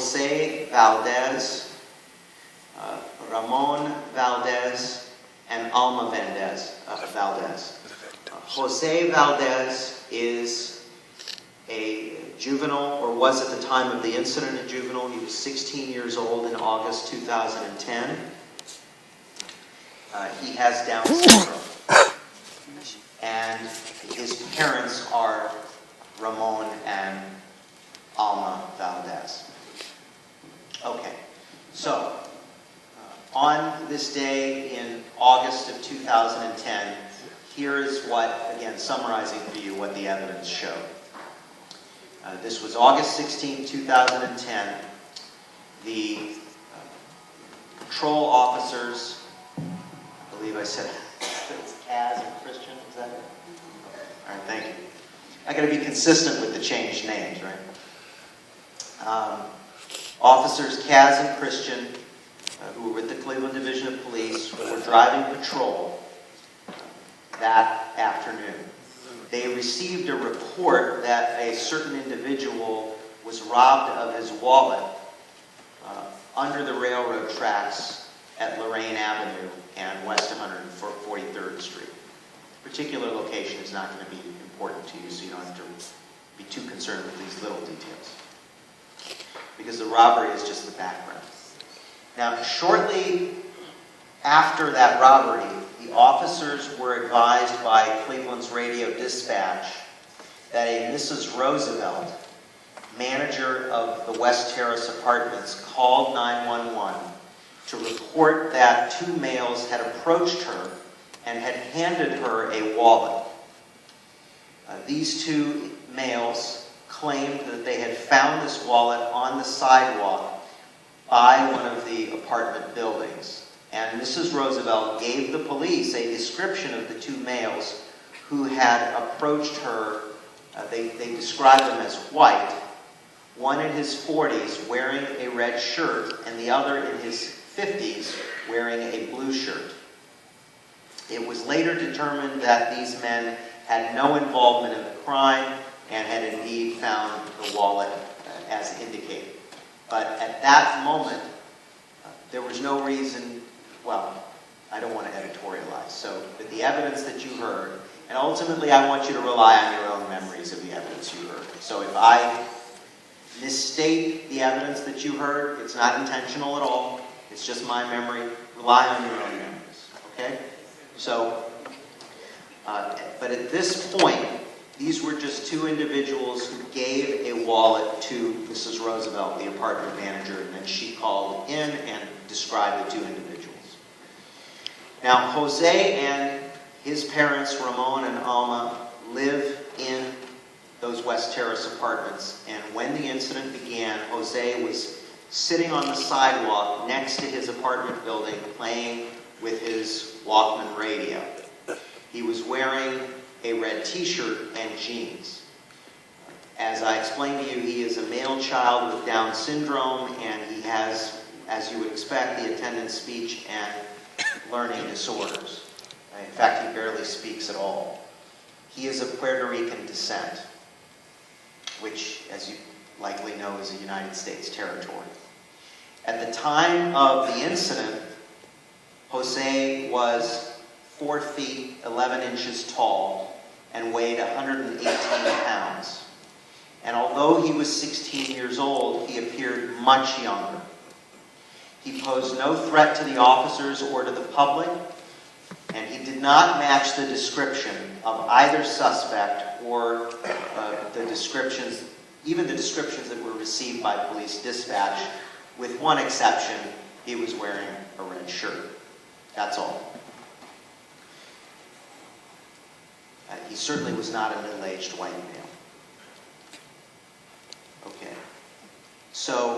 Jose Valdez, Ramon Valdez, and Alma Valdez. Jose Valdez is a juvenile, or was at the time of the incident a juvenile. He was 16 years old in August 2010. He has Down syndrome. And his parents are Ramon and Alma Valdez. Okay, so on this day in August of 2010, here is what, again, summarizing for you what the evidence showed. This was August 16, 2010. The patrol officers, I believe I said it's Kaz and Christian, is that it? All right, thank you. I got to be consistent with the changed names, right? Officers Kaz and Christian, who were with the Cleveland Division of Police, were driving patrol that afternoon. They received a report that a certain individual was robbed of his wallet under the railroad tracks at Lorraine Avenue and West 143rd Street. The particular location is not going to be important to you, so you don't have to be too concerned with these little details, because the robbery is just the background. Now, shortly after that robbery, the officers were advised by Cleveland's radio dispatch that a Mrs. Roosevelt, manager of the West Terrace Apartments, called 911 to report that two males had approached her and had handed her a wallet. These two males claimed that they had found this wallet on the sidewalk by one of the apartment buildings. And Mrs. Roosevelt gave the police a description of the two males who had approached her. They described them as white, one in his 40s wearing a red shirt, and the other in his 50s wearing a blue shirt. It was later determined that these men had no involvement in the crime and had indeed found the wallet as indicated. But at that moment, there was no reason, well, I don't want to editorialize. So, with the evidence that you heard, and ultimately I want you to rely on your own memories of the evidence you heard. So if I misstate the evidence that you heard, it's not intentional at all. It's just my memory. Rely on your own memories, okay? So, but at this point, these were just two individuals who gave a wallet to Mrs. Roosevelt, the apartment manager, and then she called in and described the two individuals. Now, Jose and his parents, Ramon and Alma, live in those West Terrace apartments, and when the incident began, Jose was sitting on the sidewalk next to his apartment building playing with his Walkman radio. He was wearing a red t-shirt and jeans. As I explained to you, he is a male child with Down syndrome, and he has, as you would expect, the attendant speech and learning disorders. In fact, he barely speaks at all. He is of Puerto Rican descent, which, as you likely know, is a United States territory. At the time of the incident, Jose was 4 feet 11 inches tall and weighed 118 pounds. And although he was 16 years old, he appeared much younger. He posed no threat to the officers or to the public, and he did not match the description of either suspect or the descriptions, even the descriptions that were received by police dispatch. With one exception, he was wearing a red shirt. That's all. He certainly was not a middle-aged white male. Okay. So